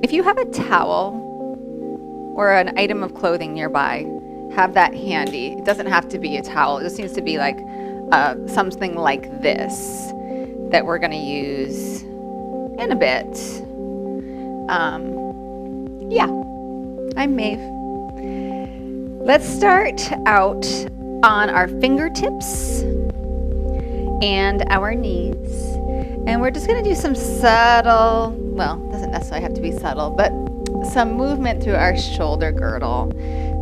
If you have a towel or an item of clothing nearby, have that handy. It doesn't have to be a towel. It just needs to be like something like this that we're going to use in a bit. Yeah, I'm Maeve. Let's start out on our fingertips and our knees. And we're just going to do some subtle, well, it doesn't necessarily have to be subtle, but some movement through our shoulder girdle.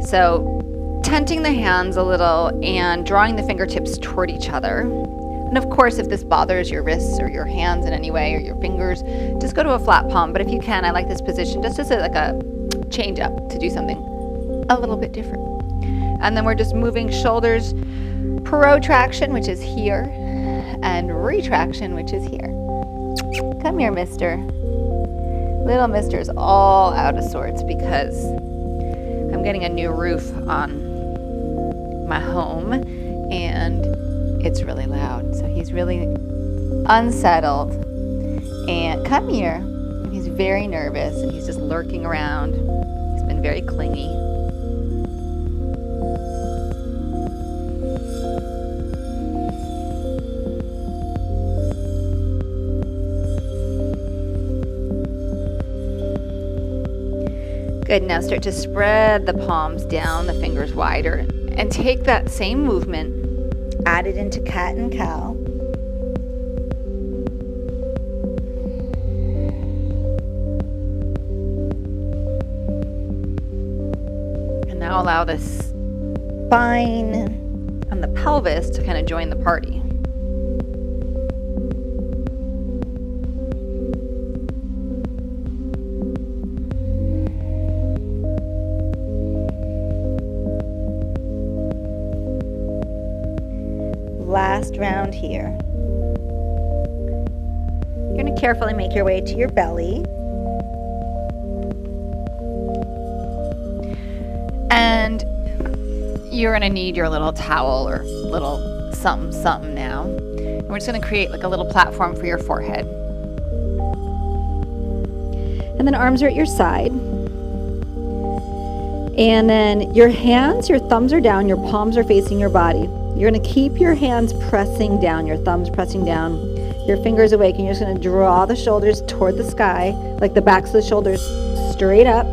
So tenting the hands a little and drawing the fingertips toward each other. And of course, if this bothers your wrists or your hands in any way or your fingers, just go to a flat palm. But if you can, I like this position just as like a change up to do something a little bit different. And then we're just moving shoulders, protraction, which is here, and retraction, which is here. Come here, mister. Little mister's all out of sorts because I'm getting a new roof on my home and it's really loud. So he's really unsettled. And come here. And he's very nervous and he's just lurking around. He's been very clingy. Good, now start to spread the palms down, the fingers wider, and take that same movement, add it into cat and cow. And now allow the spine and the pelvis to kind of join the party. Last round here. You're going to carefully make your way to your belly. And you're going to need your little towel or little something now. And we're just going to create like a little platform for your forehead. And then arms are at your side. And then your hands, your thumbs are down, your palms are facing your body. You're going to keep your hands pressing down, your thumbs pressing down, your fingers awake, and you're just going to draw the shoulders toward the sky, like the backs of the shoulders straight up,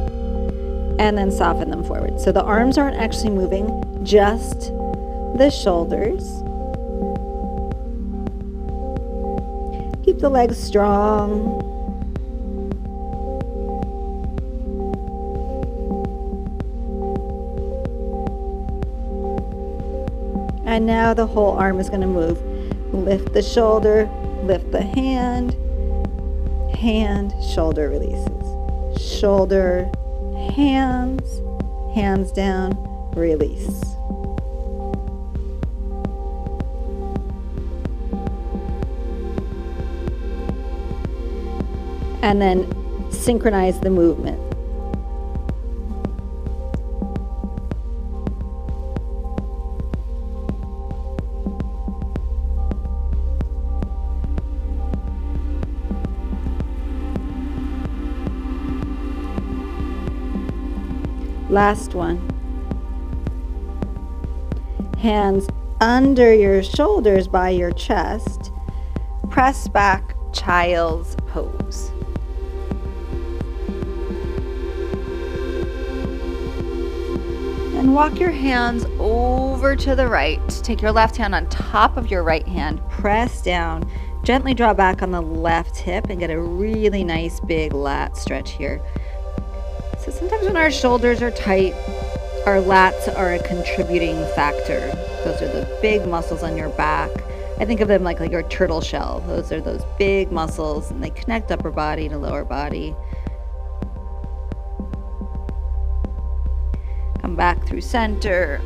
and then soften them forward. So the arms aren't actually moving, just the shoulders. Keep the legs strong. And now the whole arm is going to move. Lift the shoulder, lift the hand, hand, shoulder releases. Shoulder, hands down, release. And then synchronize the movement. Last one. Hands under your shoulders by your chest. Press back, child's pose. And walk your hands over to the right. Take your left hand on top of your right hand. Press down. Gently draw back on the left hip and get a really nice big lat stretch here. So sometimes when our shoulders are tight, our lats are a contributing factor. Those are the big muscles on your back. I think of them like your turtle shell. Those are those big muscles and they connect upper body to lower body. Come back through center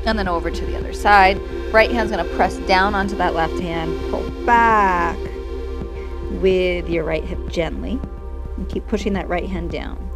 and then over to the other side. Right hand's gonna press down onto that left hand, pull back with your right hip gently and keep pushing that right hand down.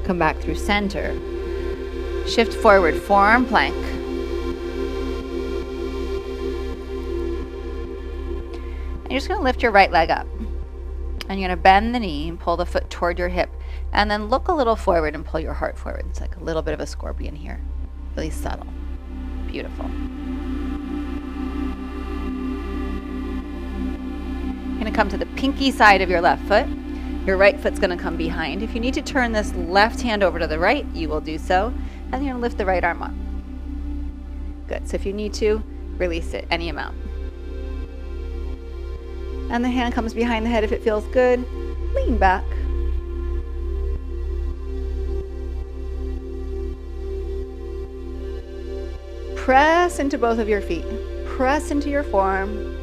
Come back through center. Shift forward, forearm plank. And you're just going to lift your right leg up. And you're going to bend the knee and pull the foot toward your hip. And then look a little forward and pull your heart forward. It's like a little bit of a scorpion here. Really subtle. Beautiful. You're going to come to the pinky side of your left foot. Your right foot's going to come behind. If you need to turn this left hand over to the right, you will do so. And you're going to lift the right arm up. Good. So if you need to, release it any amount. And the hand comes behind the head if it feels good. Lean back. Press into both of your feet. Press into your forearm.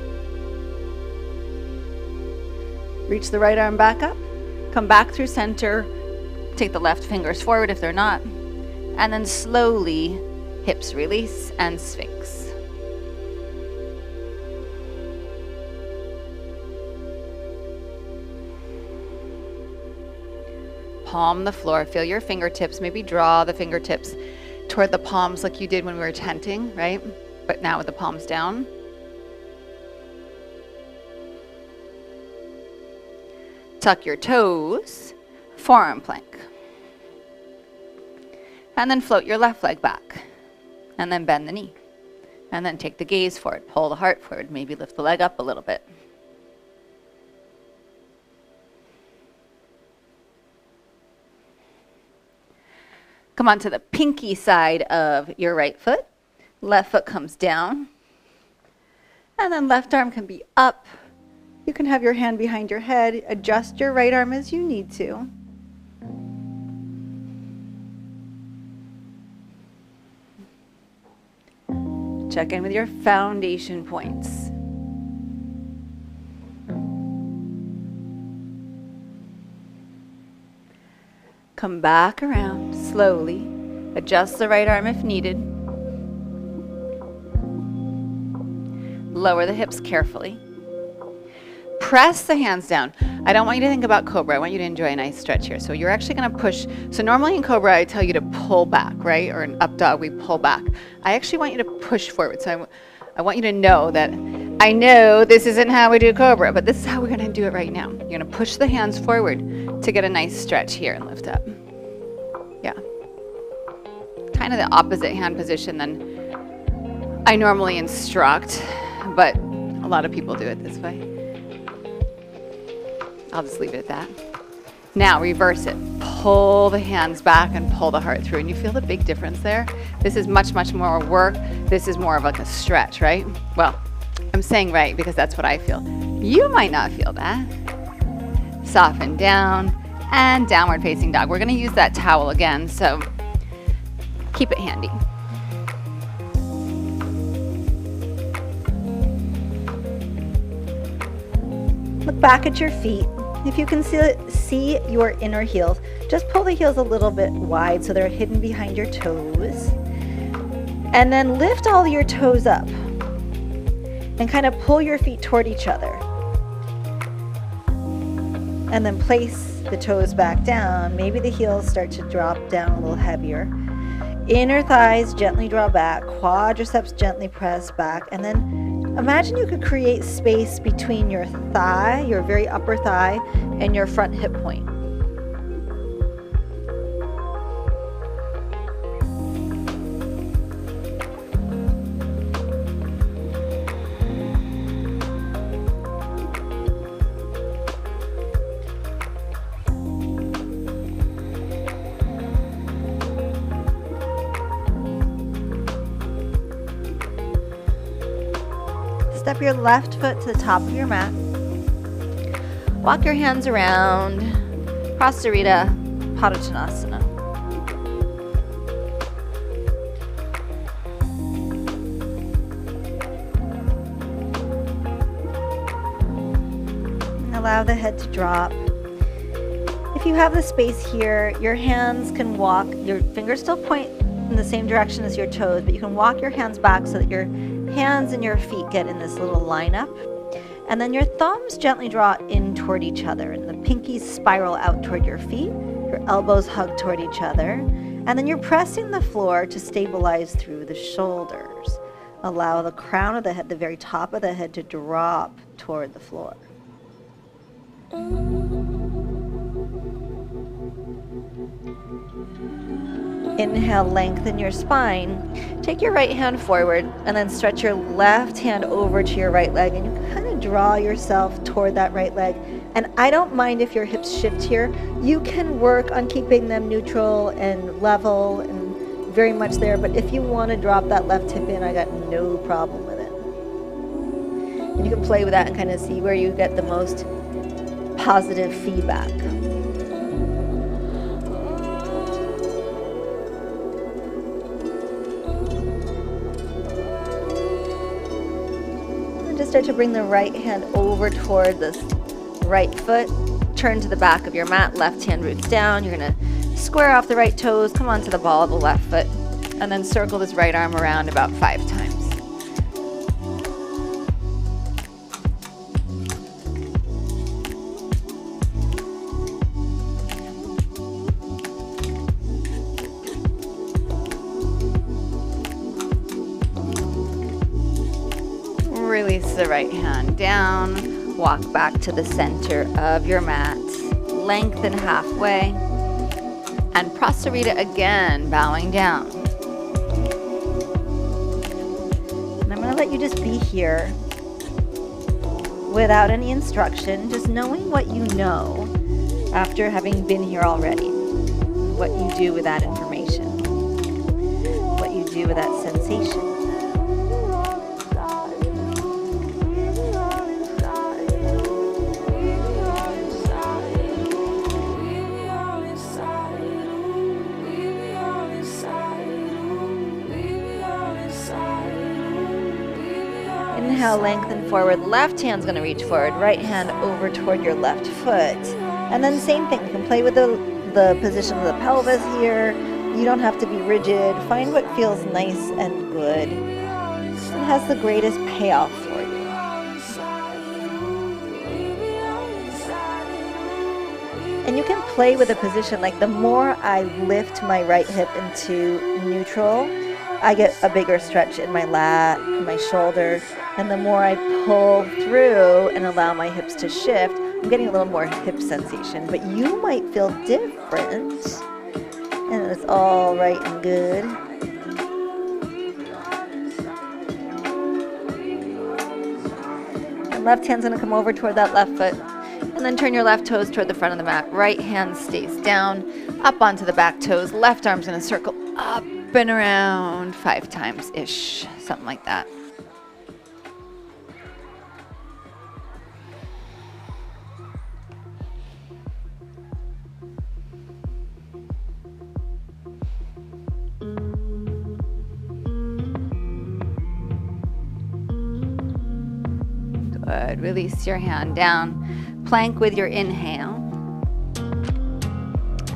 Reach the right arm back up. Come back through center. Take the left fingers forward if they're not. And then slowly, hips release and sphinx. Palm the floor. Feel your fingertips. Maybe draw the fingertips toward the palms like you did when we were tenting, right? But now with the palms down. Tuck your toes, forearm plank. And then float your left leg back. And then bend the knee. And then take the gaze forward. Pull the heart forward. Maybe lift the leg up a little bit. Come on to the pinky side of your right foot. Left foot comes down. And then left arm can be up. You can have your hand behind your head. Adjust your right arm as you need to. Check in with your foundation points. Come back around slowly. Adjust the right arm if needed. Lower the hips carefully. Press the hands down. I don't want you to think about Cobra. I want you to enjoy a nice stretch here. So you're actually going to push. So normally in Cobra, I tell you to pull back, right? Or in up dog, we pull back. I actually want you to push forward. So I want you to know that I know this isn't how we do Cobra, but this is how we're going to do it right now. You're going to push the hands forward to get a nice stretch here and lift up. Yeah. Kind of the opposite hand position than I normally instruct, but a lot of people do it this way. I'll just leave it at that. Now reverse it. Pull the hands back and pull the heart through. And you feel the big difference there? This is much, much more work. This is more of like a stretch, right? Well, I'm saying right because that's what I feel. You might not feel that. Soften down and downward facing dog. We're going to use that towel again, so keep it handy. Look back at your feet. If you can see your inner heels, just pull the heels a little bit wide so they're hidden behind your toes. And then lift all your toes up and kind of pull your feet toward each other. And then place the toes back down. Maybe the heels start to drop down a little heavier. Inner thighs gently draw back, quadriceps gently press back, and then imagine you could create space between your thigh, your very upper thigh, and your front hip point. Step your left foot to the top of your mat. Walk your hands around. Posterior, Padottanasana. And allow the head to drop. If you have the space here, your hands can walk, your fingers still point in the same direction as your toes, but you can walk your hands back so that your hands and your feet get in this little lineup. And then your thumbs gently draw in toward each other and the pinkies spiral out toward your feet. Your elbows hug toward each other. And then you're pressing the floor to stabilize through the shoulders. Allow the crown of the head, the very top of the head, to drop toward the floor. Inhale, lengthen your spine. Take your right hand forward and then stretch your left hand over to your right leg, and you can kind of draw yourself toward that right leg. And I don't mind if your hips shift here. You can work on keeping them neutral and level and very much there, but if you want to drop that left hip in, I got no problem with it. And you can play with that and kind of see where you get the most positive feedback. Start to bring the right hand over toward this right foot. Turn to the back of your mat, left hand roots down. You're gonna square off the right toes, come onto the ball of the left foot, and then circle this right arm around about 5 times. Release the right hand down, walk back to the center of your mat, lengthen halfway, and Prasarita again, bowing down. And I'm going to let you just be here without any instruction, just knowing what you know after having been here already, what you do with that information, what you do with that sensation. Inhale, lengthen forward. Left hand's going to reach forward. Right hand over toward your left foot. And then same thing. You can play with the position of the pelvis here. You don't have to be rigid. Find what feels nice and good. It has the greatest payoff for you. And you can play with the position. Like the more I lift my right hip into neutral, I get a bigger stretch in my lat, in my shoulder, and the more I pull through and allow my hips to shift, I'm getting a little more hip sensation, but you might feel different, and it's all right and good. And left hand's gonna come over toward that left foot, and then turn your left toes toward the front of the mat. Right hand stays down, up onto the back toes. Left arm's gonna circle up and around 5 times-ish, something like that. Good. Release your hand down. Plank with your inhale.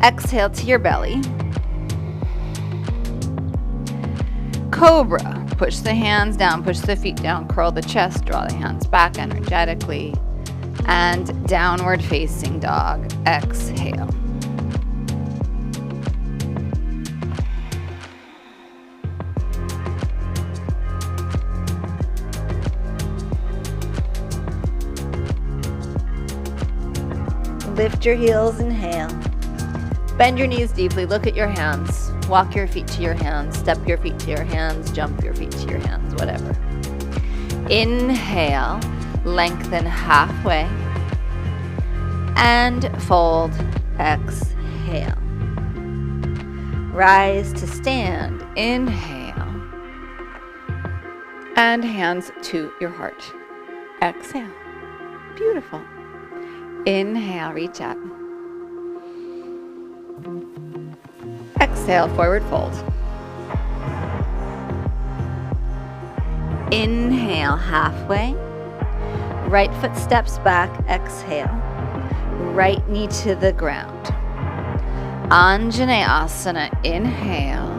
Exhale to your belly. Cobra. Push the hands down, push the feet down, curl the chest, draw the hands back energetically. And downward facing dog. Exhale. Lift your heels, inhale. Bend your knees deeply, look at your hands. Walk your feet to your hands, step your feet to your hands, jump your feet to your hands, whatever. Inhale, lengthen halfway. And fold, exhale. Rise to stand, inhale. And hands to your heart. Exhale. Beautiful. Inhale, reach up. Exhale, forward fold. Inhale, halfway. Right foot steps back, exhale. Right knee to the ground. Anjaneyasana, inhale.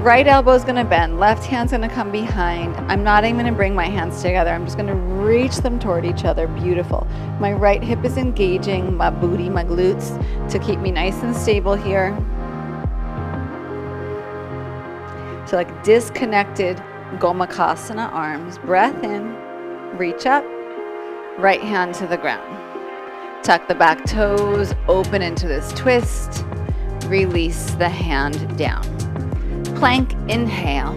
right elbow is going to bend, left hand's going to come behind. I'm not even going to bring my hands together. I'm just going to reach them toward each other. Beautiful. My right hip is engaging my booty, my glutes, to keep me nice and stable here. So like disconnected Gomukhasana arms. Breath in, reach up, right hand to the ground. Tuck the back toes, open into this twist. Release the hand down. Plank, inhale,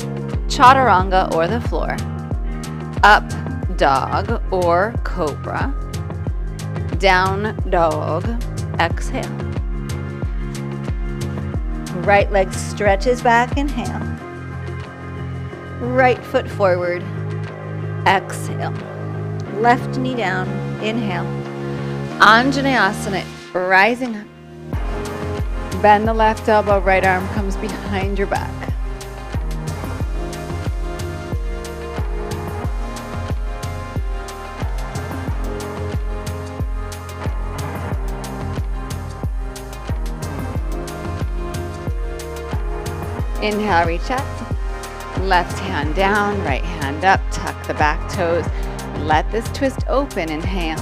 chaturanga or the floor, up dog or cobra, down dog, exhale. Right leg stretches back, inhale. Right foot forward, exhale. Left knee down, inhale. Anjaneyasana, rising up. Bend the left elbow, right arm comes behind your back. Inhale, reach up. Left hand down, right hand up. Tuck the back toes. Let this twist open. Inhale.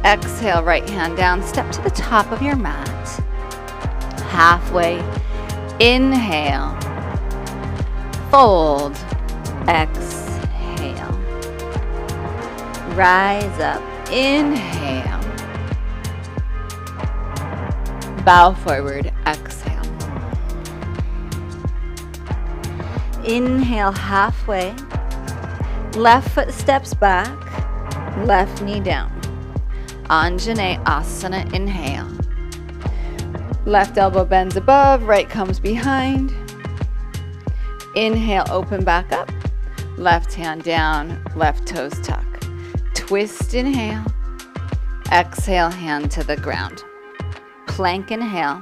Exhale, right hand down. Step to the top of your mat. Halfway. Inhale. Fold. Exhale. Rise up. Inhale. Bow forward. Exhale. Inhale, halfway. Left foot steps back. Left knee down. Anjaneyasana, inhale. Left elbow bends above, right comes behind. Inhale, open back up. Left hand down, left toes tuck. Twist, inhale. Exhale, hand to the ground. Plank, inhale.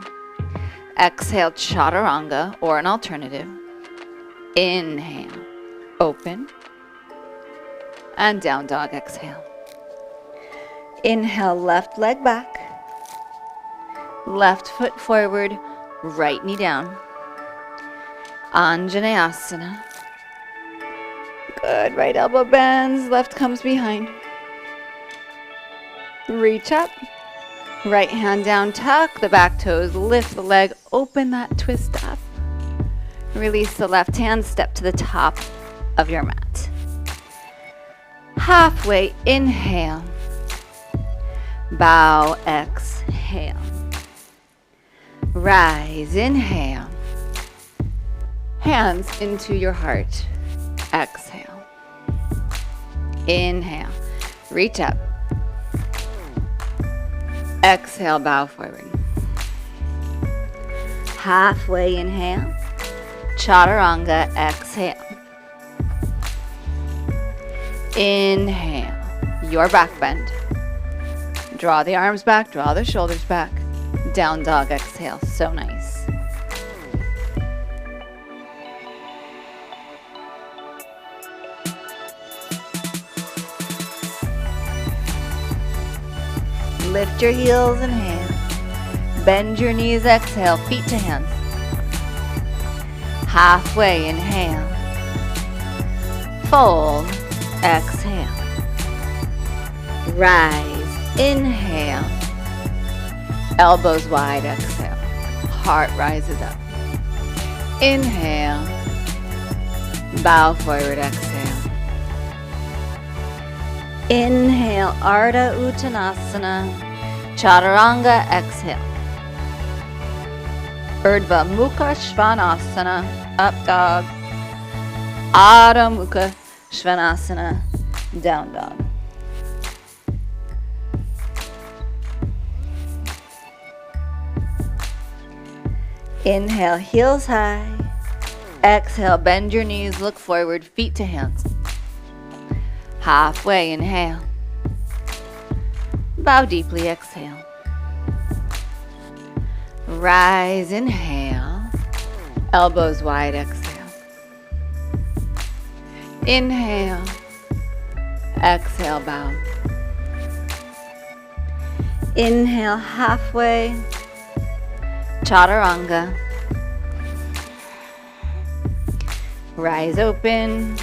Exhale, chaturanga or an alternative. Inhale, open. And down dog, exhale. Inhale, left leg back. Left foot forward, right knee down. Anjaneyasana. Good, right elbow bends, left comes behind. Reach up. Right hand down, tuck the back toes, lift the leg, open that twist up. Release the left hand, step to the top of your mat. Halfway, inhale. Bow, exhale. Rise, inhale. Hands into your heart. Exhale. Inhale. Reach up. Exhale, bow forward. Halfway, inhale. Chaturanga, exhale. Inhale, your back bend. Draw the arms back, draw the shoulders back. Down dog, exhale, so nice. Lift your heels, inhale. Bend your knees, exhale, feet to hands. Halfway, inhale. Fold, exhale. Rise, inhale. Elbows wide, exhale. Heart rises up. Inhale. Bow forward, exhale. Inhale, Ardha Uttanasana. Chaturanga, exhale. Urdhva Mukha Svanasana, up dog. Adho Mukha Svanasana, down dog. Inhale, heels high. Exhale, bend your knees, look forward, feet to hands. Halfway, inhale. Bow deeply, exhale. Rise, inhale. Elbows wide, exhale. Inhale. Exhale, bow. Inhale, halfway. Chaturanga. Rise open.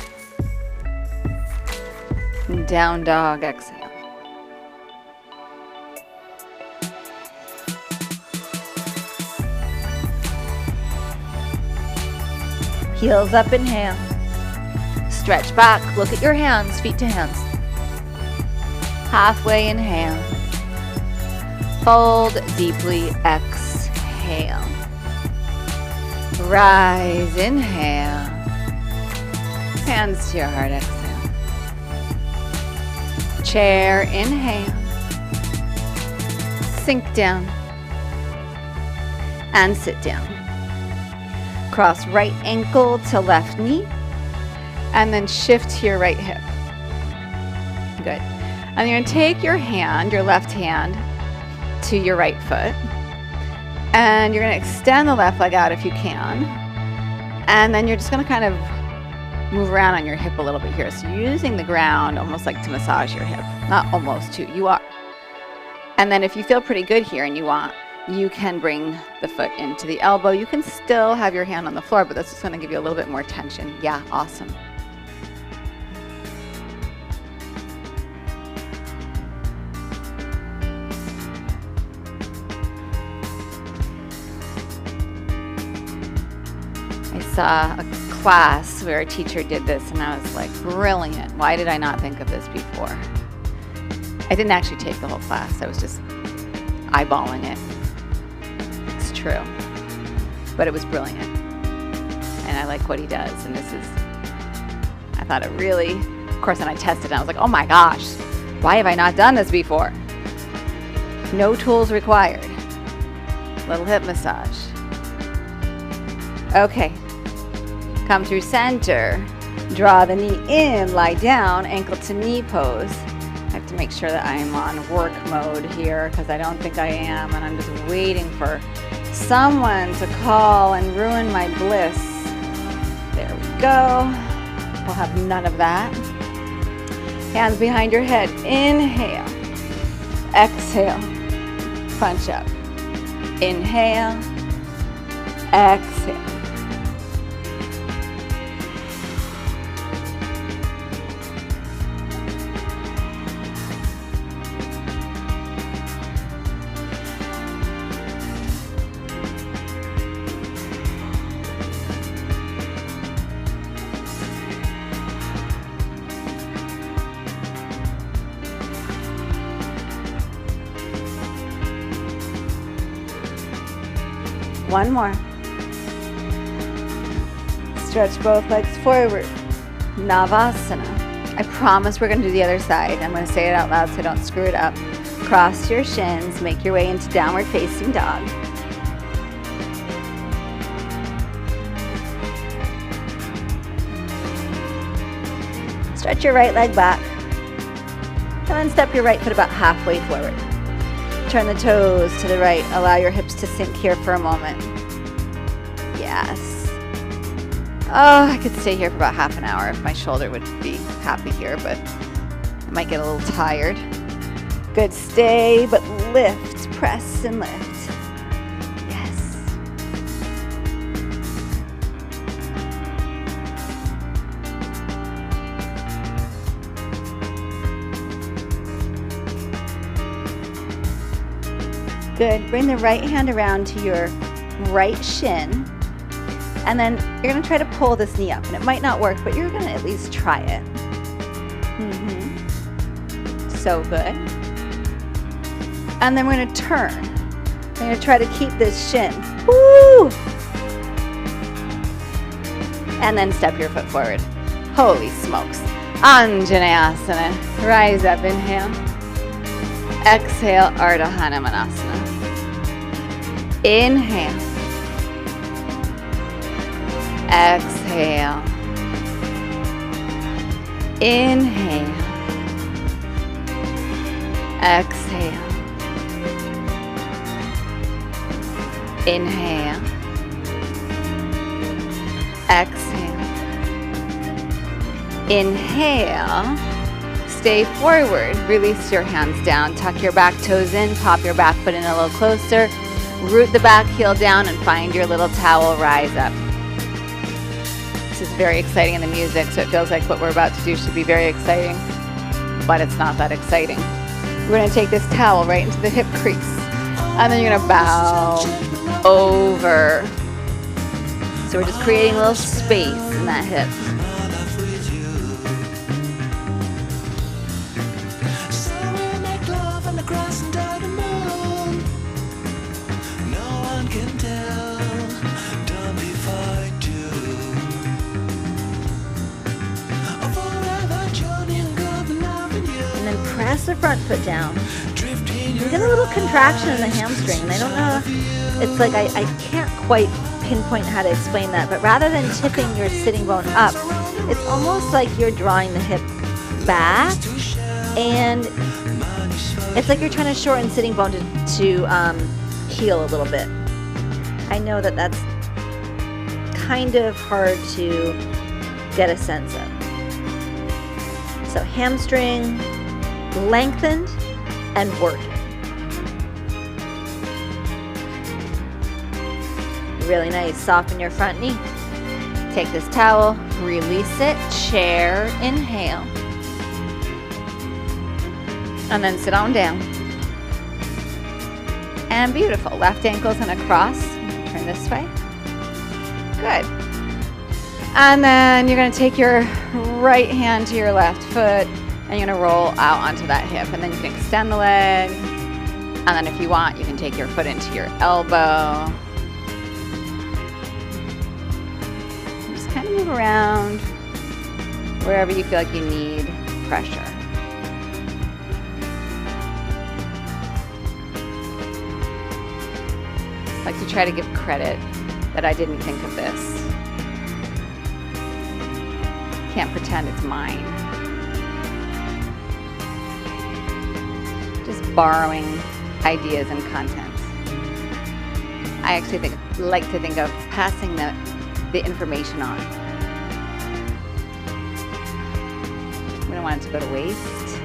Down dog, exhale. Heels up, inhale. Stretch back, look at your hands, feet to hands. Halfway, inhale. Fold deeply, exhale. Rise, inhale. Hands to your heart, exhale. Chair, inhale. Sink down. And sit down. Cross right ankle to left knee. And then shift to your right hip. Good. And you're going to take your hand, your left hand, to your right foot. And you're going to extend the left leg out if you can. And then you're just going to kind of move around on your hip a little bit here. So you're using the ground almost like to massage your hip. Not almost to, you are. And then if you feel pretty good here and you want, you can bring the foot into the elbow. You can still have your hand on the floor, but that's just going to give you a little bit more tension. Yeah, awesome. I saw a class where a teacher did this and I was like, brilliant. Why did I not think of this before? I didn't actually take the whole class. I was just eyeballing it. It's true. But it was brilliant. And I like what he does. And this is, I thought it really, of course, then I tested and I was like, oh my gosh, why have I not done this before? No tools required. Little hip massage. Okay. Come through center. Draw the knee in, lie down, ankle to knee pose. I have to make sure that I'm on work mode here because I don't think I am, and I'm just waiting for someone to call and ruin my bliss. There we go. We'll have none of that. Hands behind your head. Inhale. Exhale. Punch up. Inhale. Exhale. One more. Stretch both legs forward. Navasana. I promise we're going to do the other side. I'm going to say it out loud so I don't screw it up. Cross your shins. Make your way into downward facing dog. Stretch your right leg back. And then step your right foot about halfway forward. Turn the toes to the right. Allow your hips to sink here for a moment. Yes. Oh, I could stay here for about half an hour if my shoulder would be happy here, but I might get a little tired. Good, stay, but lift, press and lift. Yes. Good. Bring the right hand around to your right shin. And then you're going to try to pull this knee up. And it might not work, but you're going to at least try it. So good. And then we're going to turn. We're going to try to keep this shin. Woo! And then step your foot forward. Holy smokes. Anjaneyasana. Rise up, inhale. Exhale, Ardha Hanumanasana. Inhale. Exhale. Inhale. Exhale. Inhale. Exhale. Inhale. Stay forward. Release your hands down. Tuck your back toes in. Pop your back foot in a little closer. Root the back heel down and find your little towel. Rise up. crease is very exciting in the music, so it feels like what we're about to do should be very exciting, but it's not that exciting. We're going to take this towel right into the hip crease, and then you're going to bow over. So we're just creating a little space in that hip. Press the front foot down. You get a little contraction in the hamstring, and I don't know, it's like I can't quite pinpoint how to explain that, but rather than tipping your sitting bone up, it's almost like you're drawing the hip back, and it's like you're trying to shorten sitting bone to heal a little bit. I know that that's kind of hard to get a sense of. So hamstring, lengthened and working. Really nice. Soften your front knee. Take this towel, release it, chair, inhale. And then sit on down. And beautiful. Left ankle's gonna cross. Turn this way. Good. And then you're gonna take your right hand to your left foot, and you're going to roll out onto that hip, and then you can extend the leg, and then if you want, you can take your foot into your elbow. Just kind of move around wherever you feel like you need pressure. I like to try to give credit that I didn't think of this. Can't pretend it's mine. Just borrowing ideas and content. I actually like to think of passing the information on. We don't want it to go to waste.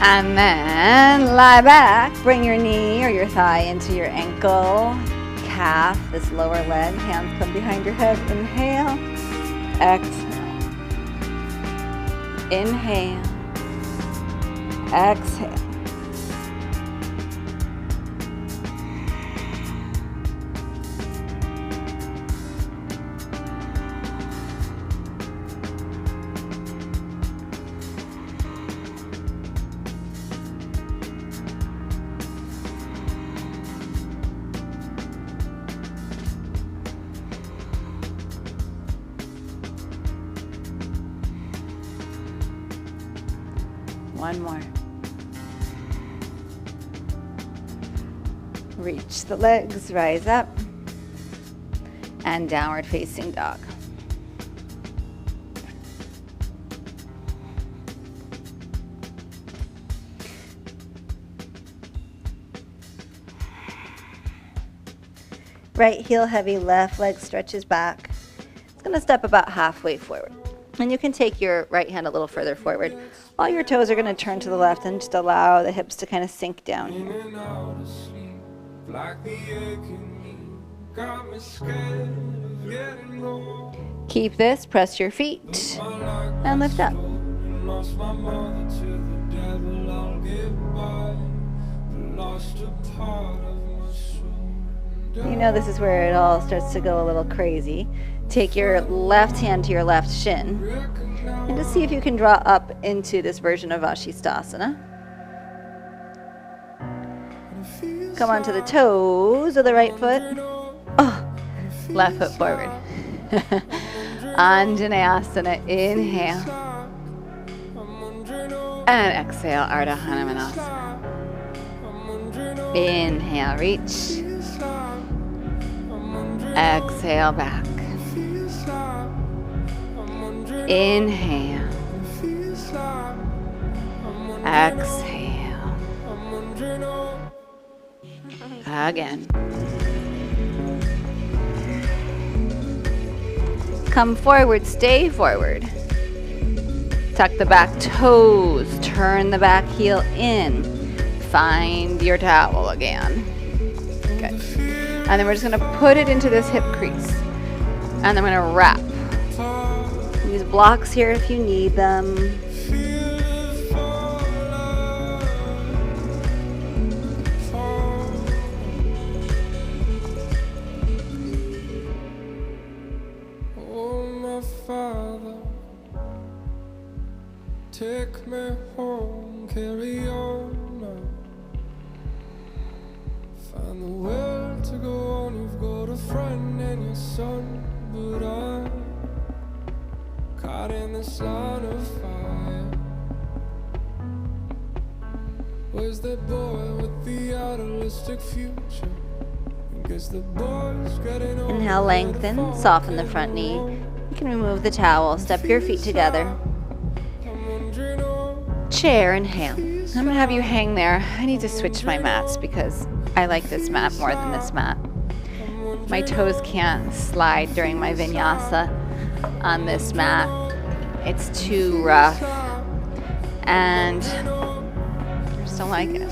And then lie back, bring your knee or your thigh into your ankle, calf, this lower leg, hands come behind your head, inhale, exhale. Inhale, exhale. One more. Reach the legs, rise up, and downward facing dog. Right heel heavy, left leg stretches back. It's going to step about halfway forward. And you can take your right hand a little further forward. All your toes are going to turn to the left, and just allow the hips to kind of sink down here. Keep this, press your feet, and lift up. You know this is where it all starts to go a little crazy. Take your left hand to your left shin, and just see if you can draw up into this version of Vashisthasana. Come onto the toes of the right foot. Oh, left foot forward. Anjaneyasana, inhale. And exhale, Ardha Hanumanasana. Inhale, reach. Exhale, back. Inhale. Exhale. Again. Come forward, stay forward. Tuck the back toes, turn the back heel in. Find your towel again. And then we're just gonna put it into this hip crease. And then I'm gonna wrap. Use blocks here if you need them. Oh, my Father, take me home, carry on now. Find the will to go on. You've got a friend and your son, but I'm caught in this line of fire. Where's that boy with the idealistic future? Guess the boy's getting older. Inhale, lengthen, soften the front knee. You can remove the towel, step your feet together. Chair, inhale. I'm gonna have you hang there. I need to switch my mats because I like this mat more than this mat. My toes can't slide during my vinyasa on this mat. It's too rough. And I just don't like it.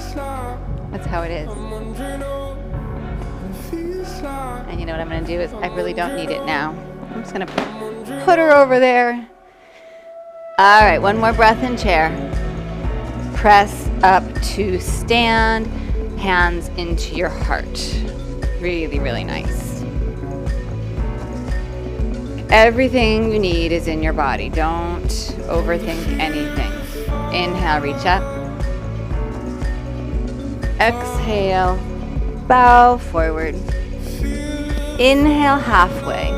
That's how it is. And you know what I'm gonna do is I really don't need it now. I'm just gonna put her over there. All right, one more breath in chair. Press up to stand, hands into your heart. Really, really nice. Everything you need is in your body. Don't overthink anything. Inhale, reach up. Exhale, bow forward. Inhale, halfway.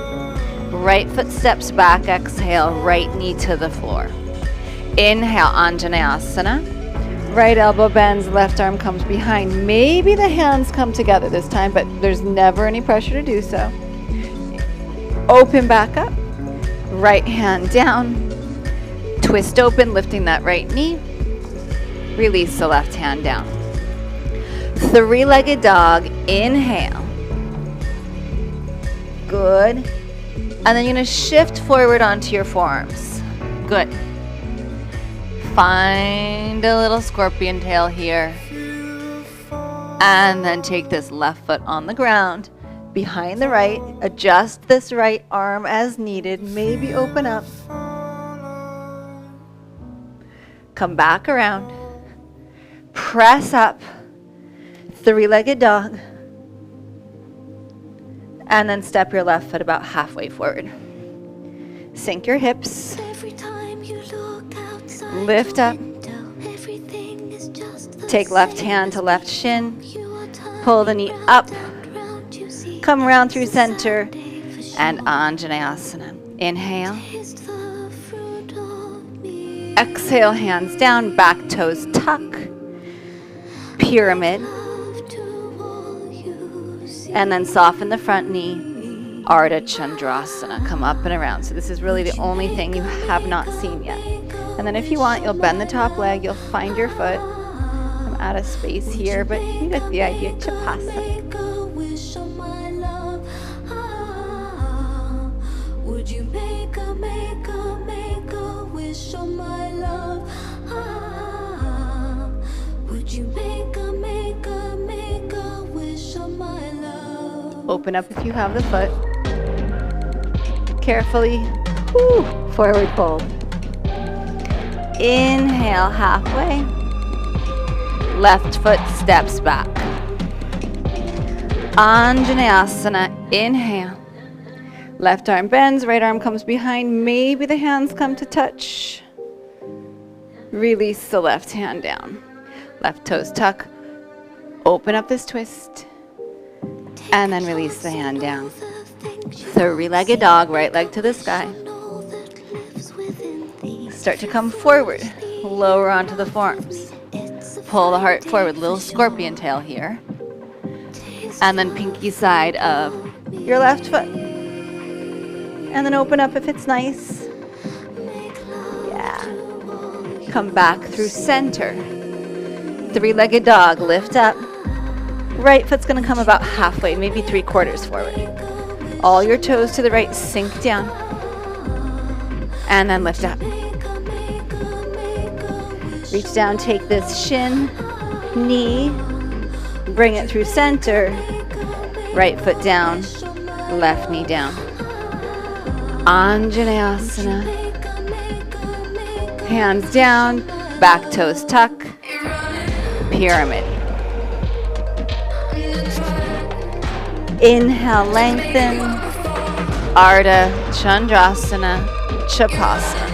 Right foot steps back, exhale, right knee to the floor. Inhale, Anjaneyasana. Right elbow bends, left arm comes behind. Maybe the hands come together this time, but there's never any pressure to do so. Open back up. Right hand down. Twist open, lifting that right knee. Release the left hand down. Three-legged dog, inhale. Good. And then you're going to shift forward onto your forearms. Good. Find a little scorpion tail here. And then take this left foot on the ground, behind the right. Adjust this right arm as needed. Maybe open up. Come back around. Press up. Three-legged dog. And then step your left foot about halfway forward. Sink your hips. Lift up. Take left hand to left shin. Pull the knee up. Come around through center. And Anjaneyasana. Inhale. Exhale, hands down, back toes tuck. Pyramid. And then soften the front knee, Ardha Chandrasana. Come up and around. So this is really the only thing you have not seen yet. And then if you want, you'll bend the top leg, you'll find your foot. I'm out of space here, but you get the idea. Chapasana. Would you make a wish on my love? Would you make a wish on my love? Open up if you have the foot. Carefully. Woo, forward fold. Inhale, halfway. Left foot steps back. Anjaneyasana. Inhale. Left arm bends, right arm comes behind. Maybe the hands come to touch. Release the left hand down. Left toes tuck. Open up this twist. And then release the hand down. Three-legged dog, right leg to the sky. Start to come forward. Lower onto the forearms. Pull the heart forward. Little scorpion tail here. And then pinky side of your left foot. And then open up if it's nice. Yeah. Come back through center. Three-legged dog, lift up. Right foot's gonna come about halfway, maybe 3/4 forward. All your toes to the right, sink down. And then lift up. Reach down, take this shin, knee, bring it through center, Right foot down, left knee down. Anjaneyasana. Hands down, back toes tuck. Pyramid. Inhale, lengthen. Ardha Chandrasana, Chapasana.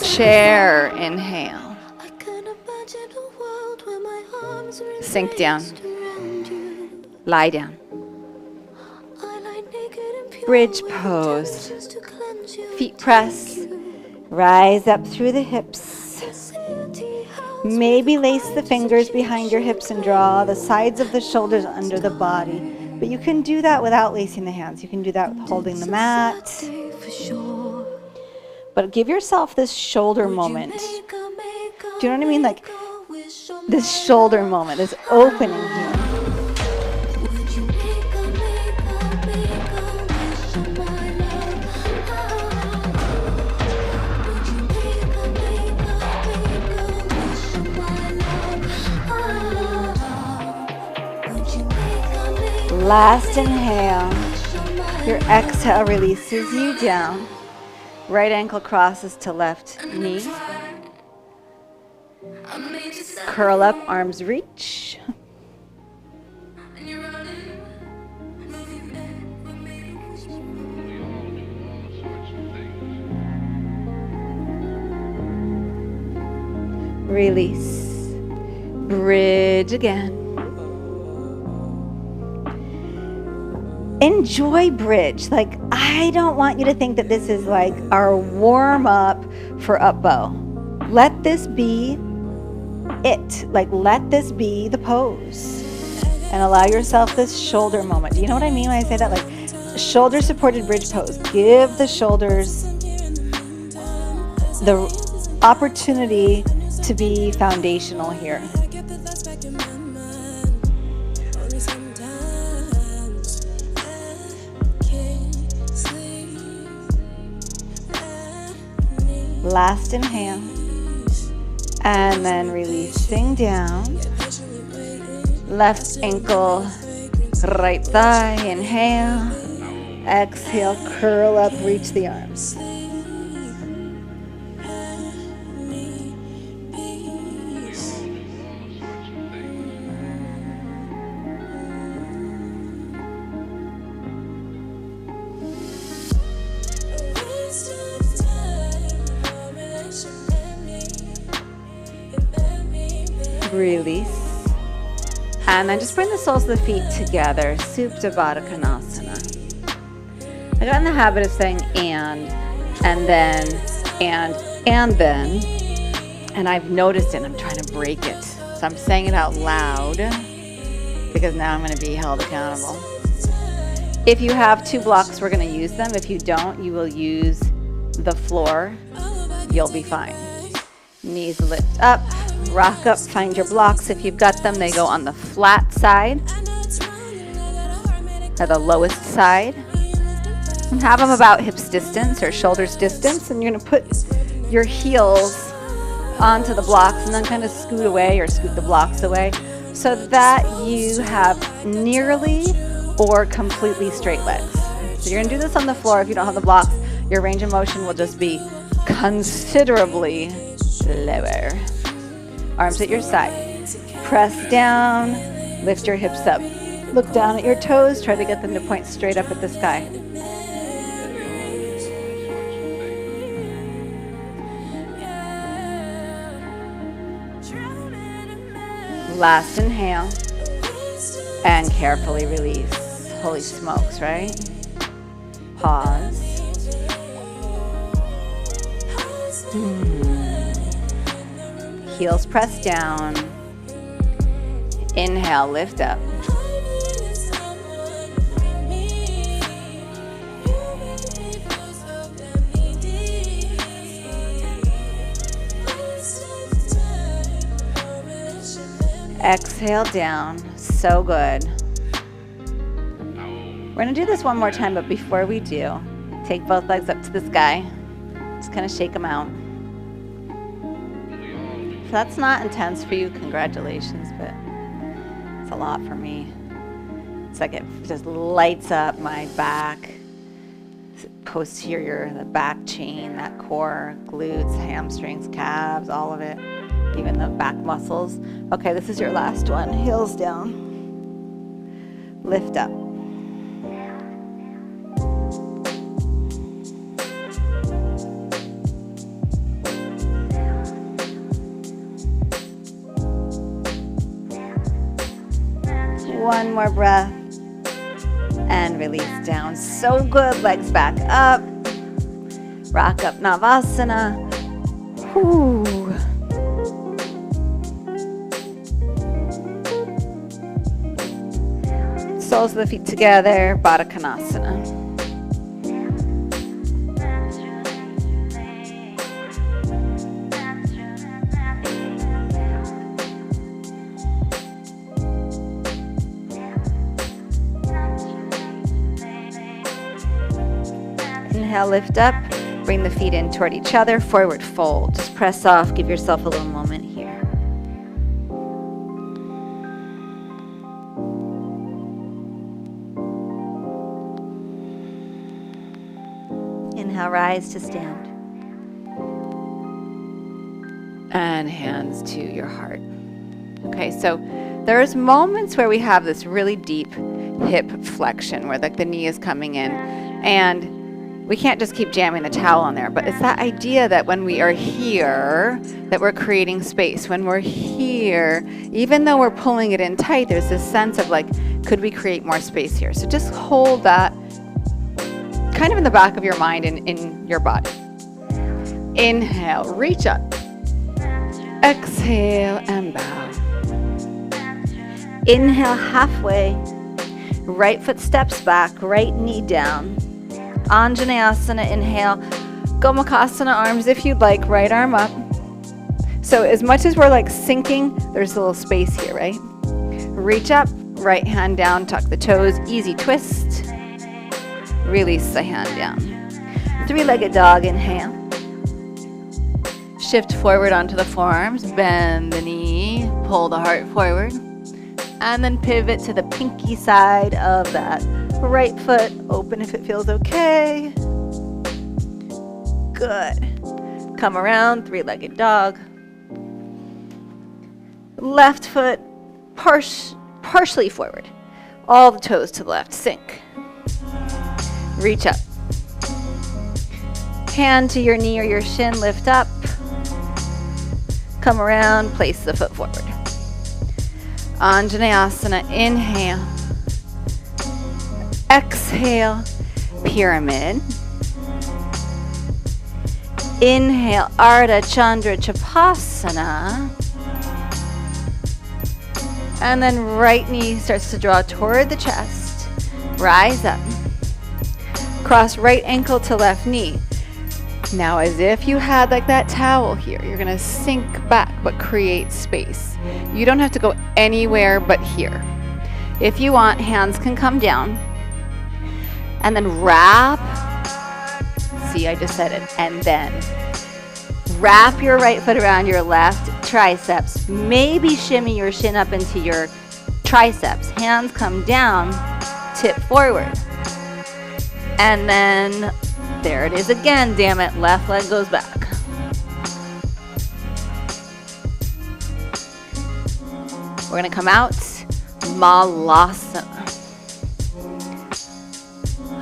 Chair, inhale. Sink down. Lie down. Bridge pose. Feet press. Rise up through the hips. Maybe lace the fingers behind your hips and draw the sides of the shoulders under the body. But you can do that without lacing the hands. You can do that with holding the mat. But give yourself this shoulder moment. Do you know what I mean? Like this shoulder moment, this opening here. Last inhale. Your exhale releases you down. Right ankle crosses to left knee. Curl up, arms reach. Release. Bridge again. Enjoy bridge. Like, I don't want you to think that this is like our warm up for up bow. Let this be it. Like, let this be the pose. And allow yourself this shoulder moment. Do you know what I mean when I say that? Like, shoulder supported bridge pose. Give the shoulders the opportunity to be foundational here. Last inhale, and then releasing down. Left ankle, right thigh, inhale. Exhale, curl up, reach the arms. Release. And then just bring the soles of the feet together. Supta Baddha Konasana. I got in the habit of saying and then, and then. And I've noticed it and I'm trying to break it. So I'm saying it out loud because now I'm going to be held accountable. If you have two blocks, we're going to use them. If you don't, you will use the floor. You'll be fine. Knees lift up. Rock up, find your blocks. If you've got them, they go on the flat side, or the lowest side. And have them about hips distance or shoulders distance. And you're going to put your heels onto the blocks and then kind of scoot away or scoot the blocks away so that you have nearly or completely straight legs. So you're going to do this on the floor. If you don't have the blocks, your range of motion will just be considerably lower. Arms at your side. Press down, lift your hips up. Look down at your toes, try to get them to point straight up at the sky. Last inhale, and carefully release. Holy smokes, right? Pause. Heels press down. Inhale, lift up. Exhale down. So good. We're gonna do this one more time, but before we do, take both legs up to the sky. Just kind of shake them out. If that's not intense for you, congratulations, but it's a lot for me. It's like it just lights up my back, posterior, the back chain, that core, glutes, hamstrings, calves, all of it, even the back muscles. Okay, this is your last one. Heels down. Lift up. One more breath. And release down. So good. Legs back up. Rock up Navasana. Whew. Soles of the feet together. Baddha Konasana. Inhale, lift up, bring the feet in toward each other, forward fold. Just press off, give yourself a little moment here. Inhale, rise to stand. And hands to your heart. Okay, so there's moments where we have this really deep hip flexion where like the knee is coming in, and we can't just keep jamming the towel on there, but it's that idea that when we are here, that we're creating space. When we're here, even though we're pulling it in tight, there's this sense of like, could we create more space here? So just hold that kind of in the back of your mind and in your body. Inhale, reach up. Exhale and bow. Inhale, halfway. Right foot steps back, right knee down. Anjaneyasana, inhale. Gomukhasana, arms if you'd like, right arm up. So as much as we're like sinking, there's a little space here, right? Reach up, right hand down, tuck the toes, easy twist. Release the hand down. Three-legged dog, inhale. Shift forward onto the forearms, bend the knee, pull the heart forward. And then pivot to the pinky side of that right foot. Open if it feels okay. Good. Come around, three-legged dog. Left foot partially forward. All the toes to the left, sink. Reach up. Hand to your knee or your shin, lift up. Come around, place the foot forward. Anjaneyasana, inhale. Exhale, pyramid. Inhale, Ardha Chandra Chapasana. And then right knee starts to draw toward the chest. Rise up. Cross right ankle to left knee. Now as if you had like that towel here, you're gonna sink back but create space. You don't have to go anywhere but here. If you want, hands can come down. And then wrap. See, I just said it. And then wrap your right foot around your left triceps. Maybe shimmy your shin up into your triceps. Hands come down, tip forward. And then there it is again, damn it. Left leg goes back. We're gonna come out, Malasana.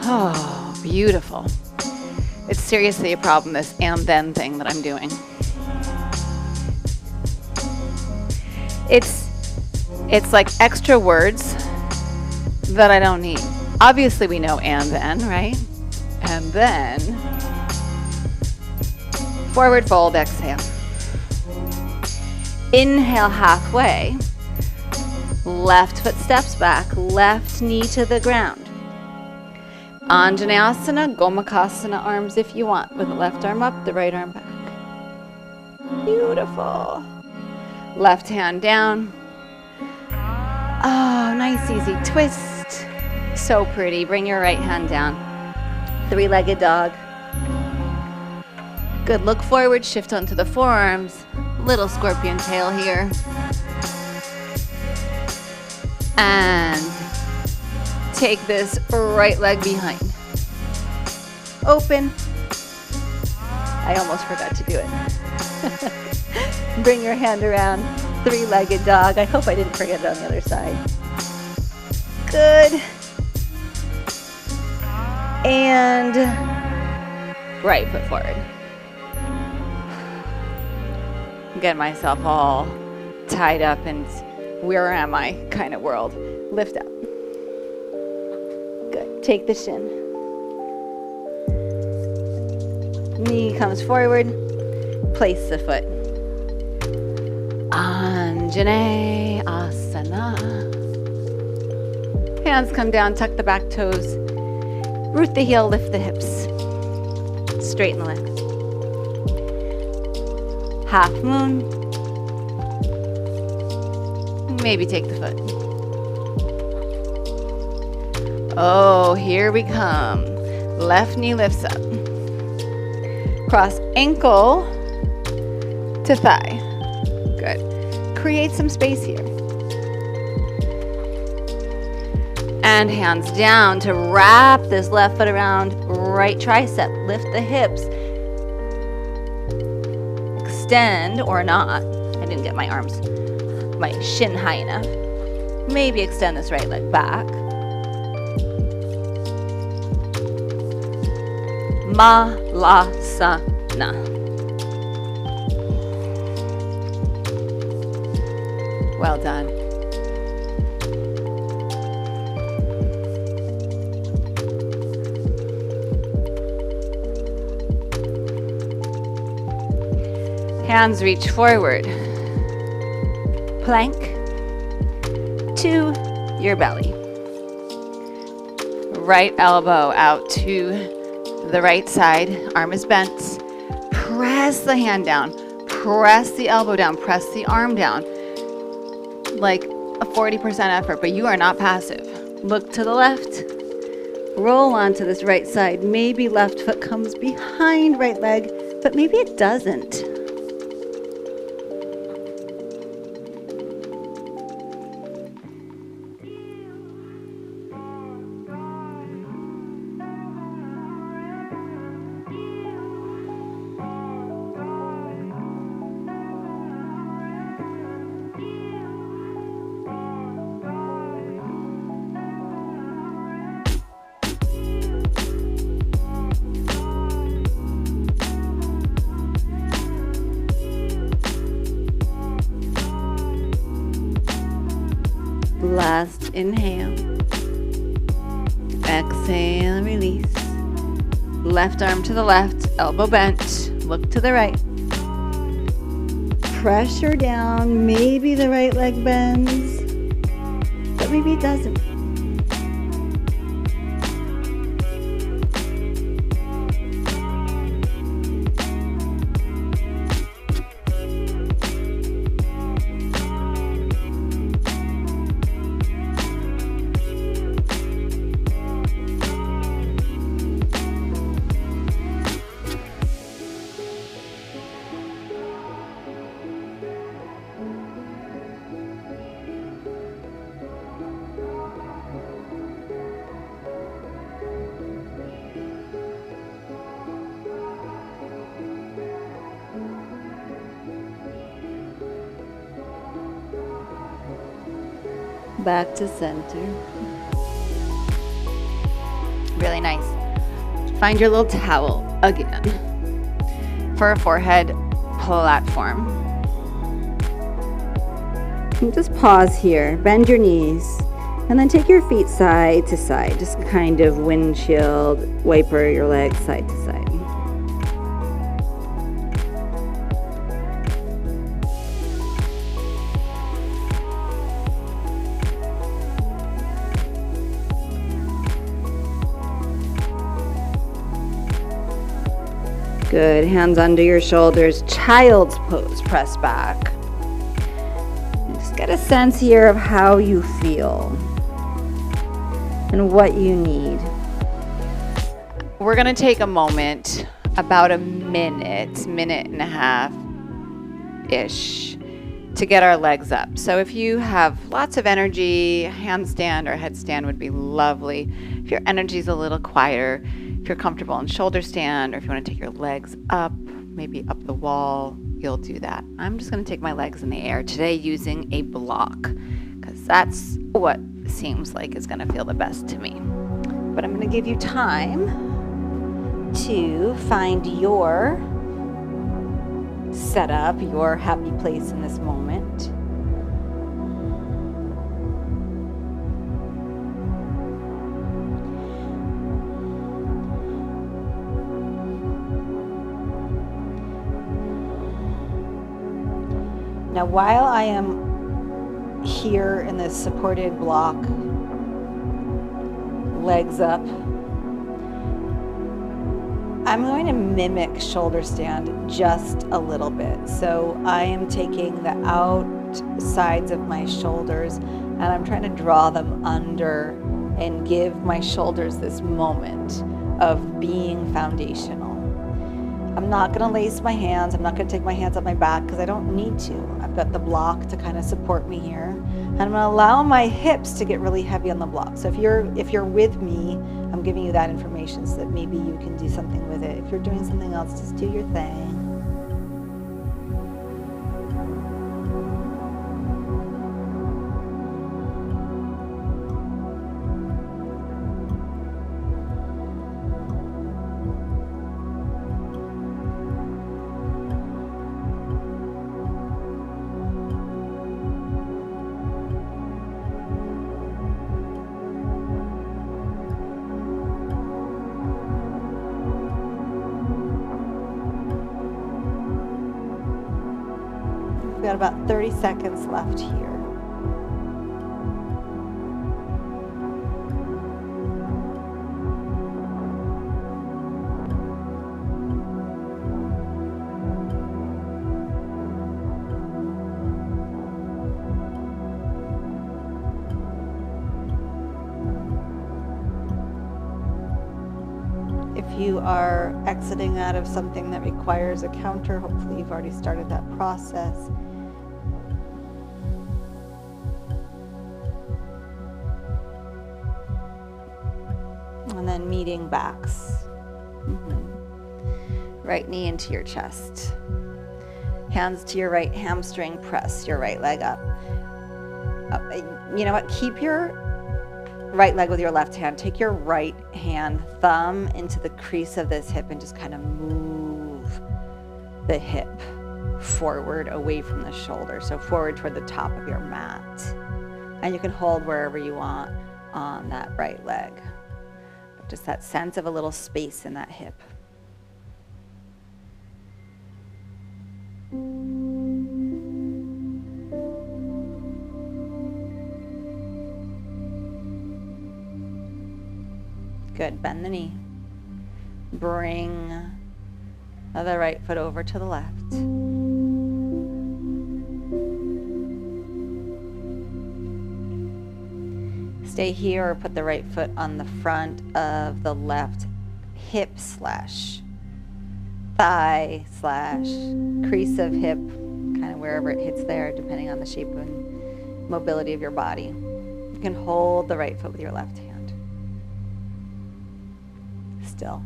Oh, beautiful. It's seriously a problem, this and then thing that I'm doing. It's like extra words that I don't need. Obviously we know and then, right? And then forward fold, exhale. Inhale halfway. Left foot steps back, left knee to the ground. Anjaneyasana, Gomukhasana, arms if you want, with the left arm up, the right arm back. Beautiful. Left hand down. Oh, nice easy twist. So pretty. Bring your right hand down. Three-legged dog. Good. Look forward, shift onto the forearms. Little scorpion tail here. And take this right leg behind. Open. I almost forgot to do it. Bring your hand around. Three-legged dog. I hope I didn't forget it on the other side. Good. And Right foot forward. Get myself all tied up and where am I kind of world. Lift up. good. Take the shin. Knee comes forward. Place the foot. Anjane Asana. Hands come down, tuck the back toes. Root the heel, lift the hips. Straighten the legs. Half moon. Maybe take the foot. Oh, here we come. Left knee lifts up. Cross ankle to thigh. Good. Create some space here. And hands down to wrap this left foot around right tricep. Lift the hips. Extend or not. I didn't get my arms, my shin high enough. Maybe extend this right leg back. Malasana. Well done. Hands reach forward. Plank to your belly. Right elbow out to the right side. Arm is bent. Press the hand down. Press the elbow down. Press the arm down. Like a 40% effort, but you are not passive. Look to the left. Roll onto this right side. Maybe left foot comes behind right leg, but maybe it doesn't. Last inhale. Exhale, release. Left arm to the left, elbow bent. Look to the right. Pressure down. Maybe the right leg bends, but maybe it doesn't. Back to center. Really nice. Find your little towel again for a forehead platform. And just pause here. Bend your knees. And then take your feet side to side. Just kind of windshield wiper your legs side to side. Good. Hands under your shoulders. Child's pose. Press back. And just get a sense here of how you feel. and what you need. We're going to take a moment, about a minute and a half-ish, to get our legs up. So if you have lots of energy, handstand or headstand would be lovely. If your energy is a little quieter, if you're comfortable in shoulder stand, or if you want to take your legs up, maybe up the wall, you'll do that. I'm just going to take my legs in the air today using a block, because that's what seems like is going to feel the best to me. But I'm going to give you time to find your setup, your happy place in this moment. Now, while I am here in this supported block, legs up, I'm going to mimic shoulder stand just a little bit. So I am taking the outsides of my shoulders and I'm trying to draw them under and give my shoulders this moment of being foundational. I'm not going to lace my hands. I'm not going to take my hands up my back because I don't need to. I've got the block to kind of support me here. And I'm going to allow my hips to get really heavy on the block. So if you're with me, I'm giving you that information so that maybe you can do something with it. If you're doing something else, just do your thing. We've got about 30 seconds left here. If you are exiting out of something that requires a counter, hopefully you've already started that process. And then meeting backs. Right knee into your chest. Hands to your right hamstring, press your right leg up. You know what? Keep your right leg with your left hand. Take your right hand, thumb into the crease of this hip and just kind of move the hip forward away from the shoulder. So forward toward the top of your mat. And you can hold wherever you want on that right leg. But just that sense of a little space in that hip. Good, bend the knee. Bring the right foot over to the left. Stay here or put the right foot on the front of the left hip slash thigh slash crease of hip, kind of wherever it hits there, depending on the shape and mobility of your body. You can hold the right foot with your left hand. Still.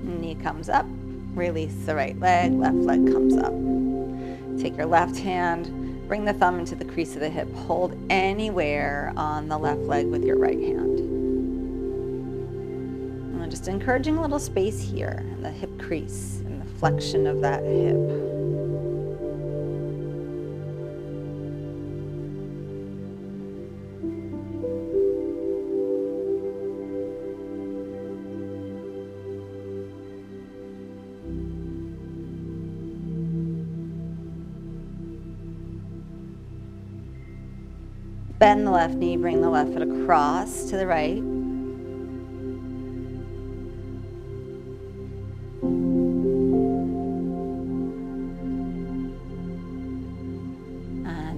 Knee comes up, release the right leg, left leg comes up. Take your left hand, bring the thumb into the crease of the hip, hold anywhere on the left leg with your right hand. And I'm just encouraging a little space here in the hip crease and the flexion of that hip. Bend the left knee, bring the left foot across to the right.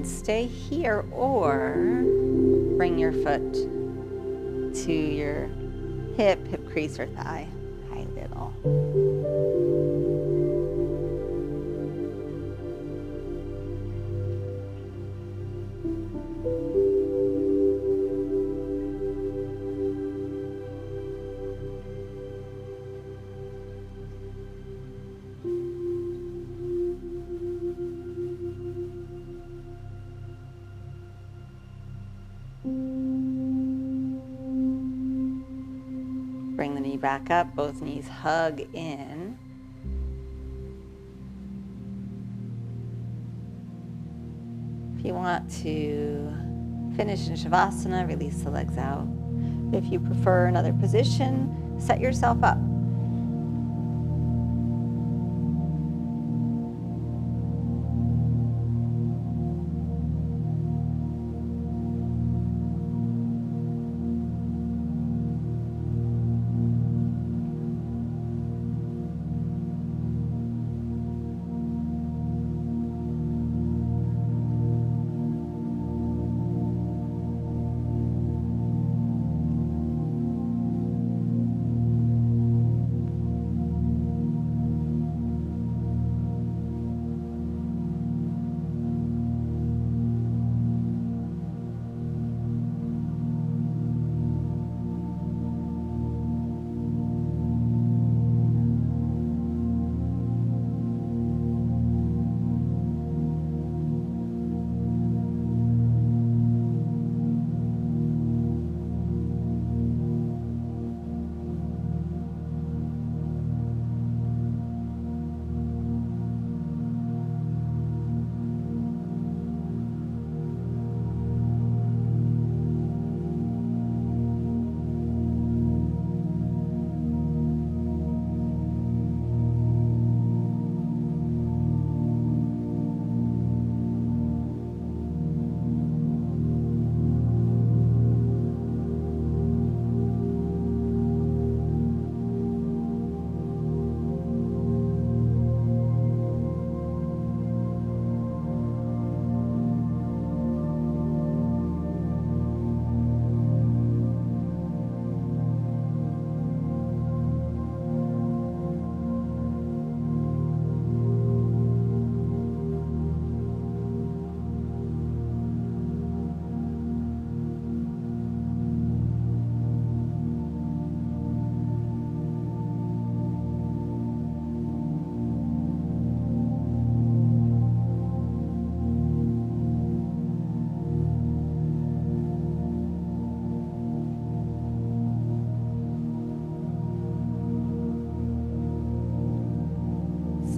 can stay here or bring your foot to your hip crease or thigh, high little. Bring the knee back up, both knees hug in. If you want to finish in Shavasana, release the legs out. If you prefer another position, set yourself up.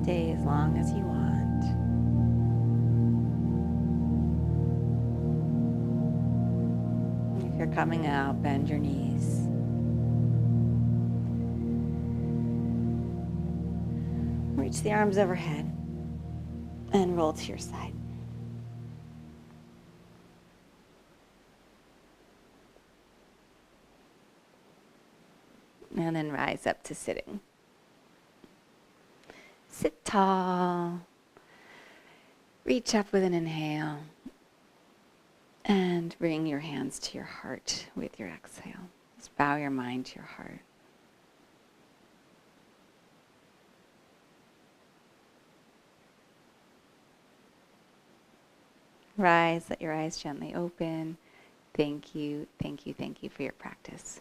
Stay as long as you want. If you're coming out, bend your knees. Reach the arms overhead and roll to your side. And then rise up to sitting. Sit tall. Reach up with an inhale. And bring your hands to your heart with your exhale. Just bow your mind to your heart. Rise, let your eyes gently open. Thank you, thank you, thank you for your practice.